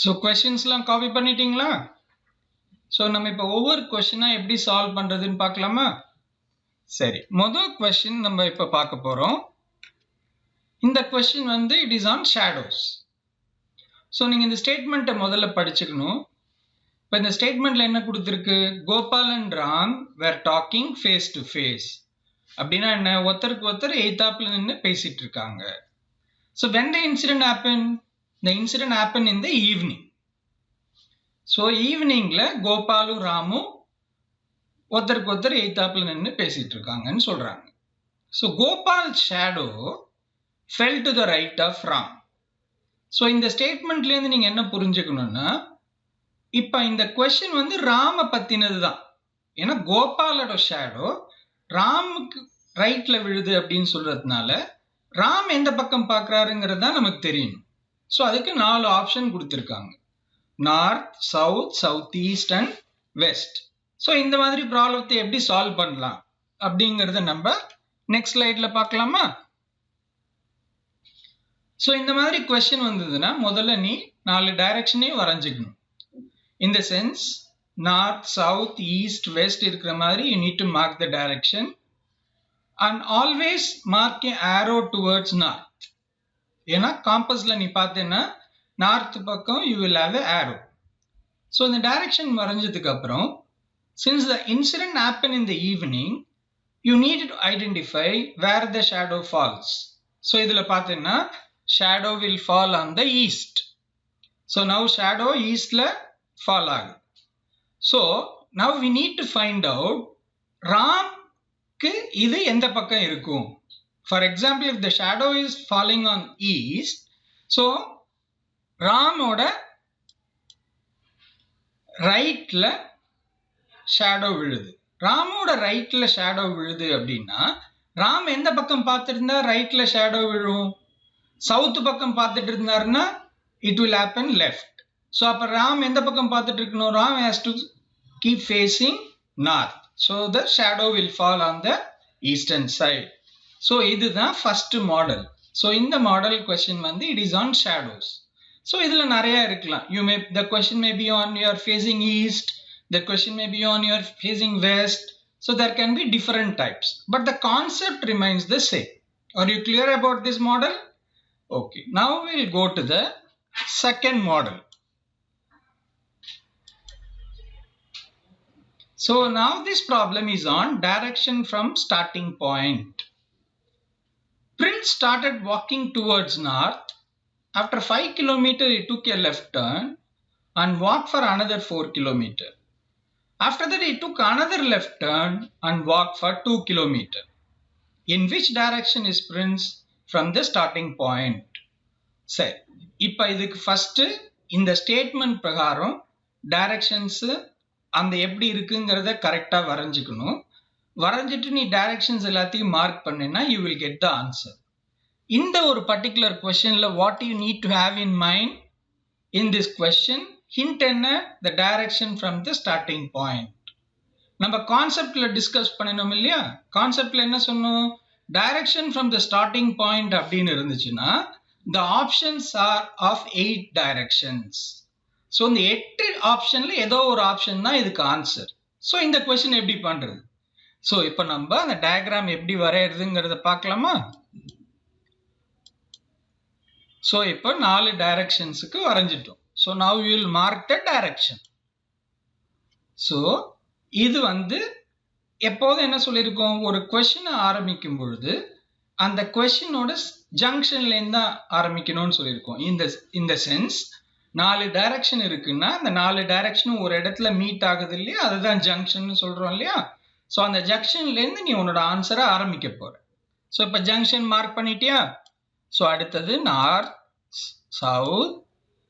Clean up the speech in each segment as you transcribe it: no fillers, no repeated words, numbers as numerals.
So questionsலாம் copy பண்ணிட்டீங்களா? So நம்ம இப்போ ஒவ்வொரு கொஸ்டினா எப்படி சால்வ் பண்றதுன்னு பார்க்கலாமா? சரி, முதல் கொஸ்டின் நம்ம இப்போ பார்க்க போறோம். இந்த கொஸ்டின் வந்து it is on shadows. So நீங்க இந்த ஸ்டேட்மெண்ட்டை முதல்ல படிச்சுக்கணும். இப்போ இந்த ஸ்டேட்மெண்ட்ல என்ன கொடுத்திருக்கு? Gopal and Ram were talking face to face. அப்படின்னா என்ன? ஒருத்தருக்கு ஒருத்தர் எய்தாப்ல நின்று பேசிட்டு இருக்காங்க. So when the incident happened? The incident happened in the evening. So eveningல கோபாலும் ராமும் ஒருத்தருக்கு ஒருத்தர் எய்தாப்ல நின்று பேசிட்டு இருக்காங்கன்னு சொல்றாங்க. So Gopal's shadow fell to the right of Ram. So இந்த ஸ்டேட்மெண்ட்ல இருந்து நீங்க என்ன புரிஞ்சுக்கணும்னா, இப்ப இந்த கொஸ்டின் வந்து ராம பத்தினது தான். ஏன்னா கோபாலோட ஷேடோ ராமுக்கு ரைட்ல விழுது அப்படின்னு சொல்றதுனால ராம் எந்த பக்கம் பார்க்கறாருங்கிறது தான் நமக்கு தெரியணும். ஸோ அதுக்கு 4 ஆப்ஷன் கொடுத்துருக்காங்க. North, south, south east and west. So இந்த மாதிரி ப்ராப்ளத்தை எப்படி சால்வ் பண்ணலாம் அப்படிங்கிறத நம்ம நெக்ஸ்ட் ஸ்லைட்ல பார்க்கலாமா? ஸோ இந்த மாதிரி கொஸ்டின் வந்ததுன்னா முதல்ல நீ 4 டைரக்ஷனையும் வரைஞ்சிக்கணும். இந்த sense north, south, east, west இருக்கிற மாதிரி you need to mark the direction and always mark a arrow towards north. ஏன்னா காம்பஸ்ல நீ பார்த்தேன்னா நார்த் பக்கம் you will have a arrow. So இந்த டைரக்ஷன் வரைஞ்சதுக்கு அப்புறம் since the incident happened in the evening, you need to identify where the shadow falls. So இதுல பார்த்தேன்னா shadow will fall on the east. So now shadow eastல fall ஆகுது. So now we need to find out ராம்க்கு இது எந்த பக்கம் இருக்கும். For example, if the shadow is falling on east, so ராமோட ரைட்ல shadow விழுது. ராமோட ரைட்ல ஷேடோ விழுது அப்படின்னா ராம் எந்த பக்கம் பார்த்துட்டு ரைட்ல ஷேடோ விழும்? சவுத் பக்கம் பார்த்துட்டு இருந்தாருன்னா it will happen left. So அப்போ ராம் எந்த பக்கம் பார்த்துட்டு இருக்கணும்? Ram has to keep facing north. So the shadow will fall on the eastern side. So இதுதான் ஃபர்ஸ்ட் மாடல். ஸோ இந்த மாடல் கொஸ்டின் வந்து it is on shadows. So இதில் நிறைய இருக்கலாம். The question may be on your facing east. The question may be on your facing west. So there can be different types, but the concept remains the same. Are you clear about this model? Okay, now we'll go to the second model. So now this problem is on direction from starting point. Prince started walking towards north. After 5 kilometers he took a left turn and walked for another 4 kilometers. After that, he took another left turn and walked for 2 kilometers. In which direction is Prince from the starting point? சரி, இப்போ இதுக்கு first இந்த statement பிரகாரம் directions அந்த எப்படி இருக்குங்கிறத கரெக்டா வரைஞ்சிக்கணும். வரைஞ்சிட்டு நீ டைரக்ஷன்ஸ் எல்லாத்தையும் மார்க் பண்ணினா you will get the answer. இந்த ஒரு பர்டிகுலர் கொஸ்டின்ல what you need to have in mind in this question hint என்ன? the direction from the starting point. நம்ம கான்செப்ட்ல டிஸ்கஸ் பண்ணணும் இல்லையா? கான்செப்ட்ல என்ன சொன்னோம்? direction from the starting point அப்படின்னு இருந்துச்சுன்னா the options are of 8 directions. So இந்த 8 ஆப்ஷன்ல ஏதோ ஒரு ஆப்ஷன் தான் இதுக்கு ஆன்சர். ஸோ இந்த கொஸ்டின் எப்படி பண்றது? ஸோ இப்போ நம்ம அந்த டயக்ராம் எப்படி வரையறதுங்கிறத பார்க்கலாமா? ஸோ இப்போ 4 டைரக்ஷன்ஸுக்கு வரைஞ்சிட்டோம். So now we will mark the direction. So இது வந்து எப்போதும் என்ன சொல்லியிருக்கோம்? ஒரு கொஸ்டினை ஆரம்பிக்கும் பொழுது அந்த கொஸ்டினோட ஜங்ஷன்ல இருந்து ஆரம்பிக்கணும்னு சொல்லியிருக்கோம். இந்த சென்ஸ் 4 டைரக்ஷன் இருக்குன்னா அந்த 4 டைரக்ஷனும் ஒரு இடத்துல மீட் ஆகுது இல்லையா? அதுதான் ஜங்ஷன் சொல்றோம் இல்லையா? ஸோ அந்த ஜங்ஷன்ல இருந்து நீ உன்னோட ஆன்சரை ஆரம்பிக்க போற. ஸோ இப்போ ஜங்ஷன் மார்க் பண்ணிட்டியா? ஸோ அடுத்தது north, south,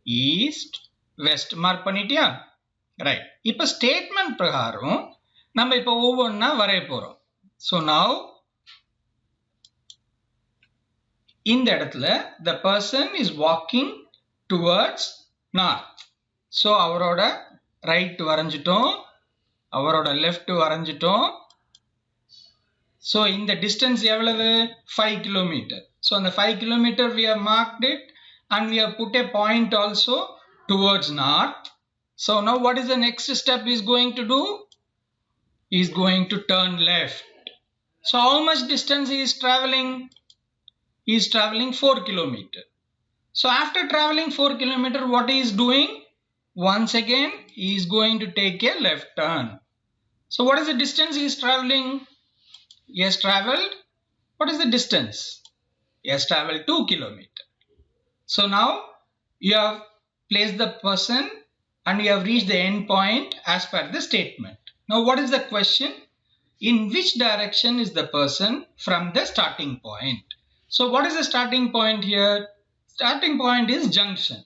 east, west mark பண்ணிட்டியா? ரைட். இப்போ ஸ்டேட்மெண்ட் பிரகாரம் நம்ம இப்போ ஒவ்வொன்றா வரைய போறோம். ஸோ நவ் இந்த இடத்துல the person is walking towards north. So அவரோட ரைட் வரைஞ்சிட்டோம், அவரோட லெஃப்ட் வரைஞ்சிட்டோம். ஸோ இந்த டிஸ்டன்ஸ் எவ்வளவு? 5 kilometers. ஸோ அந்த 5 kilometers we have marked it and we have put a point also towards north. So now what is the next step he is going to do? He is going to turn left. So how much distance he is traveling? He is traveling 4 kilometers. So after traveling 4 kilometers, what he is doing? Once again, he is going to take a left turn. So what is the distance he is traveling? He has traveled, what is the distance? He has traveled 2 kilometers. So now you have placed the person and you have reached the end point as per the statement. Now what is the question? In which direction is the person from the starting point? So what is the starting point here? Starting point is junction.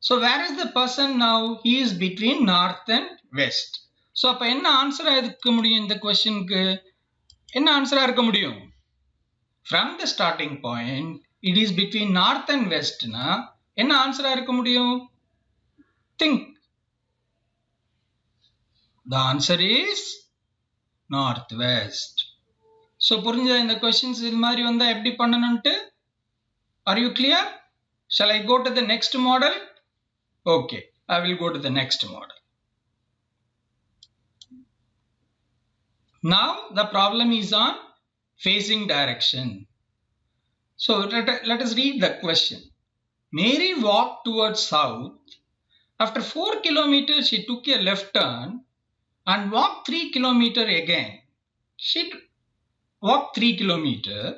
So where is the person now? He is between north and west. So அப்ப என்ன ஆன்சரா இருக்க முடியும் இந்த क्वेश्चनக்கு? என்ன ஆன்சரா இருக்க முடியும்? From the starting point, it is between north and west னா என்ன ஆன்சரா இருக்க முடியும்? Think. The answer is northwest. So புரிஞ்சா இந்த questions இது மாதிரி வந்தா எப்படி பண்ணணும்ட்டு? Are you clear? Shall I go to the next model? Okay, I will go to the next model. Now the problem is on facing direction. So let us read the question. Mary walked towards south. After 4 kilometers, she took a left turn and walked 3 kilometers again. She walked 3 kilometers.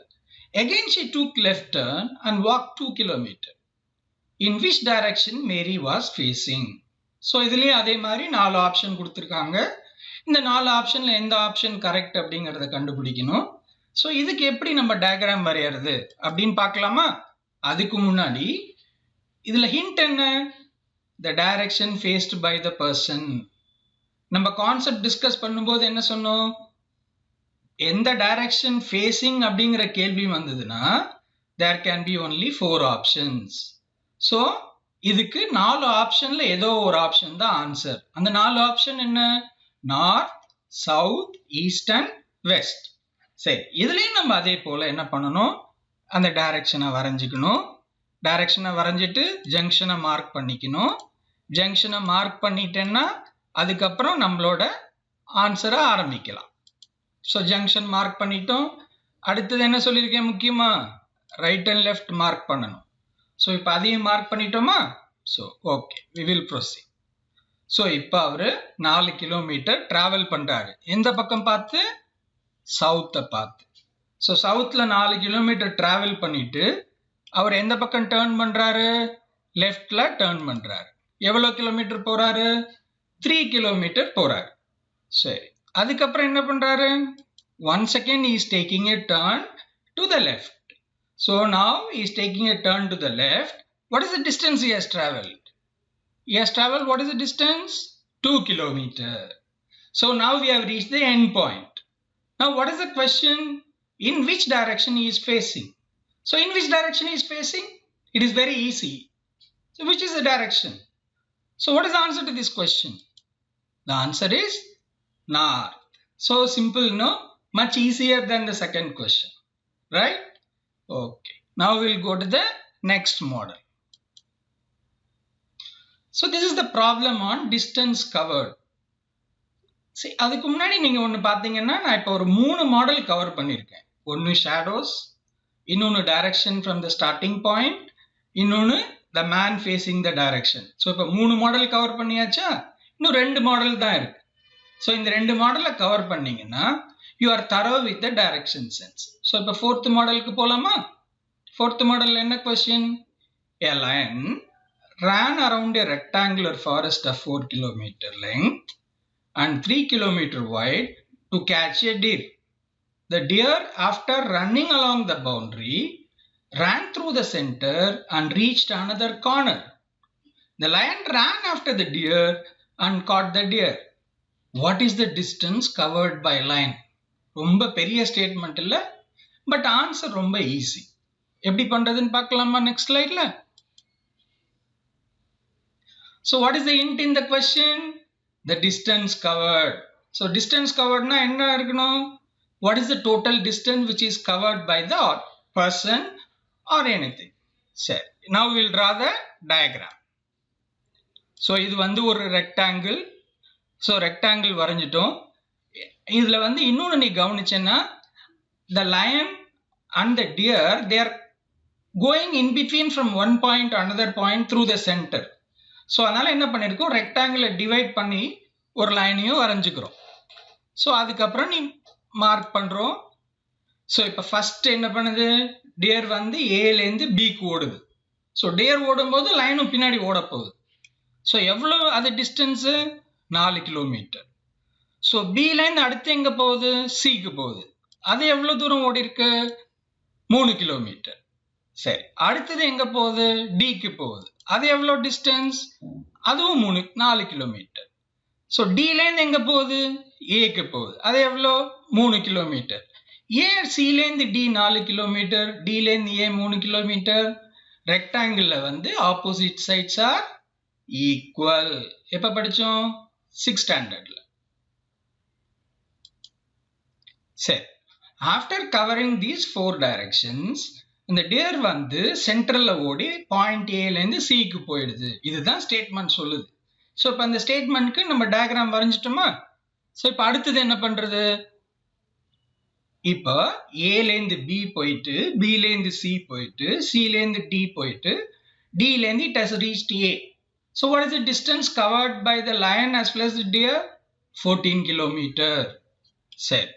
Again she took left turn and walked 2 kilometers. In which direction Mary was facing? So இதுலயும் அதே மாதிரி 4 option கொடுத்திருக்காங்க. இந்த 4 ஆப்ஷன்ல எந்த option correct அப்படிங்கறத கண்டுபிடிக்கணும். So இதுக்கு எப்படி நம்ம டயகிராம் வரையறது அப்படினு பார்க்கலாமா? அதுக்கு முன்னாடி இதுல ஹிண்ட் என்ன? The direction faced by the person. நம்ம கான்செப்ட் டிஸ்கஸ் பண்ணும்போது என்ன சொன்னோம்? எந்த டைரக்ஷன் ஃபேசிங் அப்படிங்கிற கேள்வி வந்ததுன்னா there can be only 4 options. So இதுக்கு 4 ஆப்ஷன்ல ஏதோ ஒரு ஆப்ஷன் தான் ஆன்சர். அந்த 4 ஆப்ஷன் என்ன? North, south, east and west. சரி, இதுலயும் நம்ம அதே போல என்ன பண்ணணும்? அந்த டைரக்ஷனை வரைஞ்சிக்கணும். டைரக்ஷனை வரைஞ்சிட்டு ஜங்ஷனை மார்க் பண்ணிக்கணும். ஜங்ஷனை மார்க் பண்ணிட்டேன்னா அதுக்கப்புறம் நம்மளோட ஆன்சரை ஆரம்பிக்கலாம். ஸோ ஜங்ஷன் மார்க் பண்ணிட்டோம். அடுத்தது என்ன சொல்லியிருக்கேன் முக்கியமா? ரைட் அண்ட் லெஃப்ட் மார்க் பண்ணணும். ஸோ இப்போ அதையும் மார்க் பண்ணிட்டோமா? So okay, we will proceed. So இப்போ அவர் 4 கிலோமீட்டர் டிராவல் பண்றாரு. எந்த பக்கம் பார்த்து? சவுத்தை பார்த்து. ஸோ சவுத்தில் 4 கிலோமீட்டர் டிராவல் பண்ணிட்டு அவர் எந்த பக்கம் டேர்ன் பண்றாரு? லெஃப்ட்ல டேர்ன் பண்றாரு. எவ்வளோ கிலோமீட்டர் போறாரு? 3 கிலோமீட்டர் போறாரு. சரி, அதுக்கப்புறம் என்ன பண்றாரு? Once again he is taking a turn to the left. So now he is taking a turn to the left. What is the distance he has traveled? He has traveled, what is the distance? 2 kilometers. So now we have reached the end point. Now what is the question? In which direction he is facing? So in which direction he is facing? It is very easy. So which is the direction? So what is the answer to this question? The answer is north. So simple, no? Much easier than the second question, right? Okay. Now we'll go to the next model. So this is the problem on distance covered. See, அதுக்கு முன்னாடி நீங்க ஒன்னு பாத்தீங்கன்னா நான் இப்போ ஒரு 3 model cover பண்ணிருக்கேன். ஒன்னு ஷேடோஸ், இன்னொன்னு direction from the starting point, இன்னொன்னு the man facing the direction. So இப்போ 3 மாடல் கவர் பண்ணியாச்சா? இன்னும் 2 மாடல் தான் இருக்கு. So இந்த 2 மாடலை கவர் பண்ணீங்கன்னா you are thorough with the direction sense. So இப்போ 4th மாடலுக்கு போலாமா? 4th மாடல்ல என்ன question? A lion ran around a rectangular forest of 4 kilometer length and 3 kilometer wide to catch a deer. The deer, after running along the boundary, ran through the center and reached another corner. The lion ran after the deer and caught the deer. What is the distance covered by lion? ரொம்ப பெரிய statement இல்ல, but answer ரொம்ப easy. எப்படி பண்றதுன்னு பார்க்கலாமா next ஸ்லைட்ல? So what is the hint in the question? The distance covered. So distance coveredனா என்ன இருக்கணும்? What is the total distance which is covered by the person or anything? சரி, now we will draw the diagram. So இது வந்து ஒரு rectangle. So rectangle வரைஞ்சிட்டோம். இதில் வந்து இன்னொன்று நீ கவனிச்சேன்னா the lion and the deer, they are going in between from one point to another point through the center. So அதனால என்ன பண்ணியிருக்கோம், ரெக்டாங்கிளை டிவைட் பண்ணி ஒரு லைனையும் வரைஞ்சிக்கிறோம். ஸோ அதுக்கப்புறம் நீ மார்க் பண்ணுறோம். ஸோ இப்போ ஃபர்ஸ்ட் என்ன பண்ணுது, டியர் வந்து ஏலேருந்து பிக்கு ஓடுது. ஸோ டியர் ஓடும்போது லைனும் பின்னாடி ஓட போகுது. ஸோ எவ்வளோ அது டிஸ்டன்ஸு, 4 கிலோமீட்டர். ஸோ பிலேருந்து அடுத்து எங்கே போகுது, சிக்கு போகுது. அது எவ்வளோ தூரம் ஓடி இருக்கு, 3 கிலோமீட்டர். சரி, அடுத்தது எங்கே போகுது, டிக்கு போகுது. அது எவ்வளோ டிஸ்டன்ஸ், அதுவும் 4 கிலோமீட்டர். ஸோ டிலேருந்து எங்கே போகுது, ஏக்கு போகுது. அது எவ்வளோ, 3 கிலோமீட்டர். ஏன் சிலேருந்து டி 4 கிலோமீட்டர், டிலேருந்து ஏ 3 கிலோமீட்டர்? ரெக்டாங்கிளில் வந்து ஆப்போசிட் சைட்ஸ் ஆர் ஈக்குவல். எப்போ படித்தோம், 6th ஸ்டாண்டர்டில். சரி, ஆஃப்டர் கவரிங் தீஸ் 4 டைரக்ஷன்ஸ் இந்த டியர் வந்து சென்ட்ரல்ல ஓடி பாயிண்ட் ஏலேருந்து சிக்கு போயிடுது. இதுதான் ஸ்டேட்மெண்ட் சொல்லுது. ஸோ இப்போ அந்த ஸ்டேட்மெண்ட்க்கு நம்ம டயக்ராம் வரைஞ்சிட்டோமா? ஸோ இப்போ அடுத்தது என்ன பண்றது, இப்போ ஏலேருந்து பி போயிட்டு, பிலேருந்து சி போயிட்டு, சிலேருந்து டி போயிட்டு, டிலேருந்து it has reached A. So what is the distance covered by the lion as well as the deer? 14 kilometre. சரி,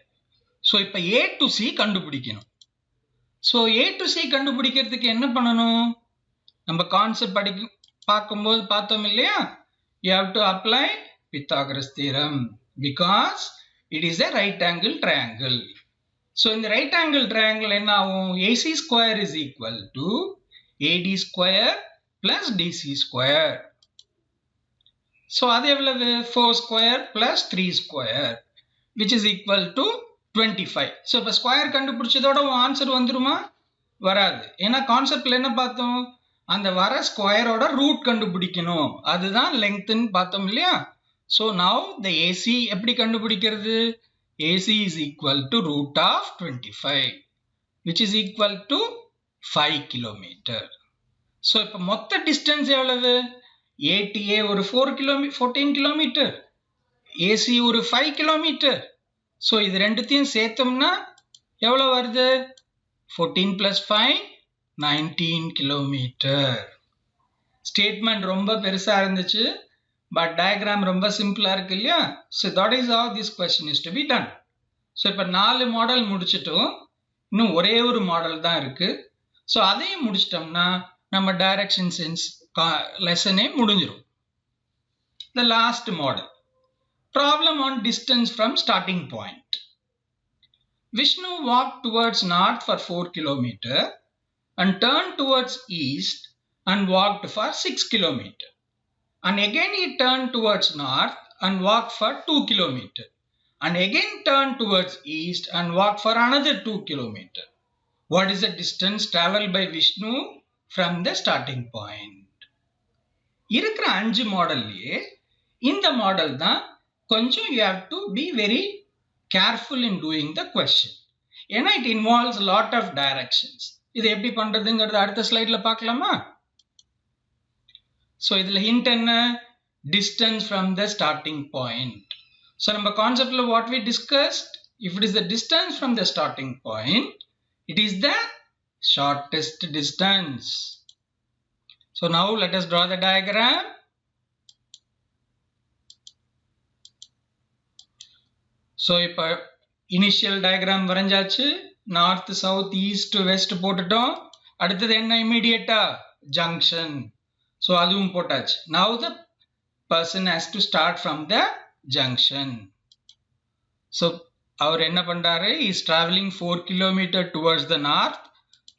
ஸோ இப்போ ஏ டு சி கண்டுபிடிக்கணும். ஸோ ஏ டு சி கண்டுபிடிக்கிறதுக்கு என்ன பண்ணணும், நம்ம கான்செப்ட் பார்க்கும்போது பார்த்தோம் இல்லையா, you have to apply Pythagoras theorem because it is a right angle triangle. So இந்த ரைட் ஆங்கிள் ட்ரையாங்கிள் என்ன ஆகும், AC square is equal to AD square plus DC square. So அது எவ்வளவு, 4 square plus 3 square which is equal to 25. So இப்போ square கண்டுபிடிச்சதோட answer வந்துருமா, வராது. ஏன்னா கான்செப்ட்ல என்ன பார்த்தோம், அந்த வர ஸ்கொயரோட ரூட் கண்டுபிடிக்கணும், அதுதான் லெங்க்த்னு பார்த்தோம் இல்லையா. ஸோ நவ் த ஏசி எப்படி கண்டுபிடிக்கிறது, AC is equal to root of 25 which is equal to 5 kilometre. So இப்போ மொத்த டிஸ்டன்ஸ் எவ்வளவு, ஏடிஏ ஒரு 14 கிலோமீட்டர், ஏசி ஒரு 5 கிலோமீட்டர். ஸோ இது ரெண்டுத்தையும் சேர்த்தோம்னா எவ்வளோ வருது, 14 plus 5 19 கிலோமீட்டர். ஸ்டேட்மெண்ட் ரொம்ப பெருசா இருந்துச்சு, பட் டயக்ராம் ரொம்ப சிம்பிளா இருக்கு இல்லையா. So that is how this question is to be done. So இப்போ 4 மாடல் முடிச்சிட்டோம், இன்னும் ஒரே ஒரு மாடல் தான் இருக்கு. ஸோ அதையும் முடிச்சிட்டோம்னா நம்ம டைரக்ஷன் சென்ஸ் லெசனே முடிஞ்சிடும். The last model, problem on distance from starting point. Vishnu walked towards north for 4 kilometers and turned towards east and walked for 6 kilometers. And again he turned towards north and walked for 2 kilometers. And again turned towards east and walked for another 2 kilometers. What is the distance traveled by Vishnu from the starting point? இருக்கிற 5 மாடல்லையே இந்த model தான் கொஞ்சம் you have to be very careful in doing the question. ஏன்னா it involves a lot of directions. இது எப்படி பண்றதுங்கிறது அடுத்த ஸ்லைட்ல பார்க்கலாமா. ஸோ இதுல ஹிண்ட் என்ன, distance from the starting point. So நம்ம கான்செப்ட்ல what we discussed, if it is the distance from the starting point, it is the shortest distance. So now let us draw the diagram. So இப்போ initial diagram வரைஞ்சாச்சு, north south east west போட்டுட்டோம். அடுத்தது என்ன, இமீடியட்டா junction. So அதுவும் போட்டாச்சு. Now the person has to start from the junction. So அவர் என்ன பண்றாரு, is travelling 4 kilometre towards the north.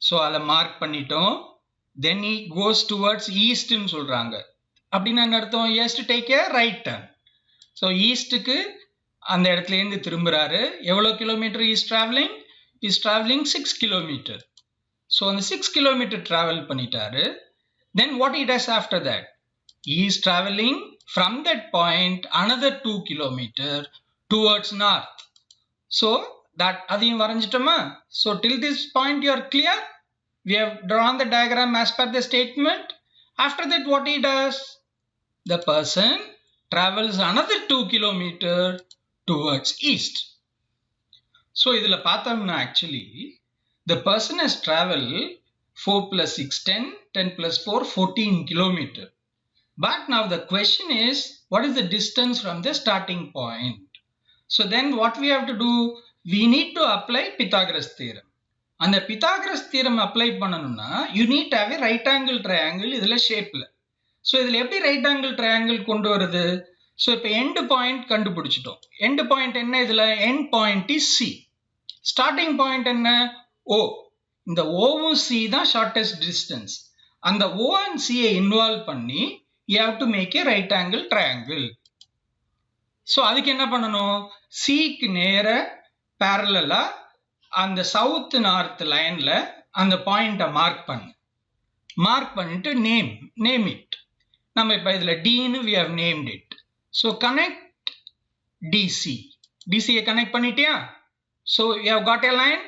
So அதை மார்க் பண்ணிட்டோம். தென் he goes towards ஈஸ்ட்னு சொல்றாங்க. அப்படின்னு என்ன அர்த்தம், he has to take a right turn. So ஈஸ்ட்டுக்கு அந்த இடத்துல இருந்து திரும்புறாரு. எவ்வளவு kilometre is travelling, is travelling 6 kilometre. So அந்த 6 கிலோமீட்டர் டிராவல் பண்ணிட்டாரு. Then what he does after that, he is traveling from that point another 2 kilometer towards north. So that அதையும் வரைஞ்சிட்டோமா. So till this point you are clear, we have drawn the diagram as per the statement. After that what he does, the person travels another 2 kilometers towards east. So, idhula paathamna actually, the person has traveled 4 plus 6, 10, 10 plus 4, 14 kilometers. But now the question is, what is the distance from the starting point? So then what we have to do, we need to apply Pythagoras theorem. And the Pythagoras theorem apply பண்ணனும்னா, you need to have a right angle triangle இதுல shapeல. So இதுல எப்படி right angle triangle கொண்டு வருது? So இப்ப end point கண்டுபிடிச்சிட்டோம். End point என்ன இதுல? End point is C. Starting point என்ன? O. இந்த Oவும் C தான் shortest distance. அந்த O and C involve பண்ணி, you have to make a right angle triangle. So அதுக்கு என்ன பண்ணணும்? C க்கு நேர parallel அந்த south north lineல அந்த பாயிண்ட மார்க் பண்ணு. மார்க் பண்ணிட்டு name it. நம்ம இப்ப இதுல D ன்னு we have named it. So connect DC. DC யை connect பண்ணிட்டியா? So you have got a line.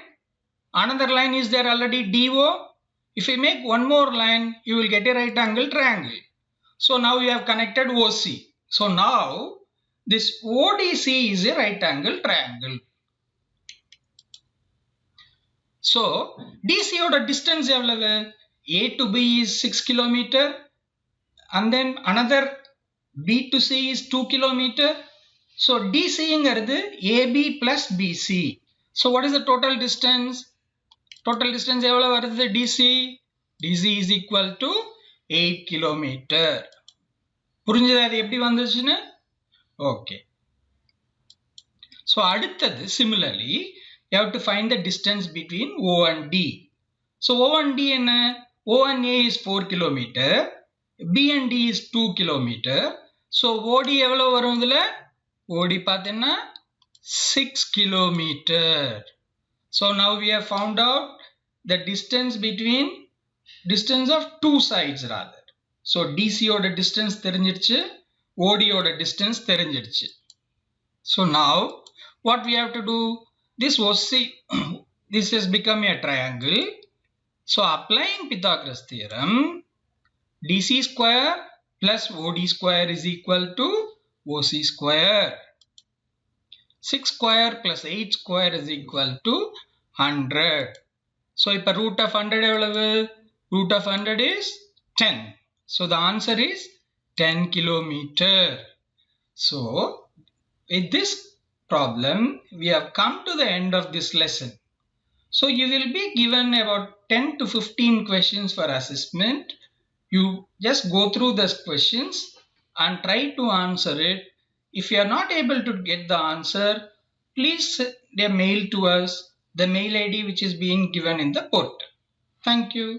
Another line is there already, DO. If you make one more line, you will get a right angle triangle. So now you have connected OC. So now this ODC is a right angle triangle. So DC oda distance எவ்வளவு? A to B is 6 km and then another B to C is 2 km. So DC ங்கிறது AB plus BC. So what is the total distance? Total distance எவ்வளவு வருது DC? DC is equal to 8 km. புரிஞ்சது அது எப்படி வந்துச்சுன்னு? Okay. So அடுத்தது similarly you have to find the distance between O and D. So O and D என்ன? O and A is 4 km. B and D is 2 km. So OD எவ்வளவு வரும் இதுல? OD பார்த்தீங்கன்னா 6 km. So now we have found out the distance between distance of two sides rather. So DC oda distance தெரிஞ்சிருச்சு, OD oda distance தெரிஞ்சிருச்சு. So now what we have to do, this OC this has become a triangle. So applying Pythagoras theorem, DC square plus OD square is equal to OC square. 6 square plus 8 square is equal to 100. So இப்ப root of 100 எவ்வளவு? Root of 100 is 10. So the answer is 10 kilometer. So with this problem, we have come to the end of this lesson. So you will be given about 10 to 15 questions for assessment. You just go through those questions and try to answer it. If you are not able to get the answer, please send a mail to us, the mail ID which is being given in the portal. Thank you.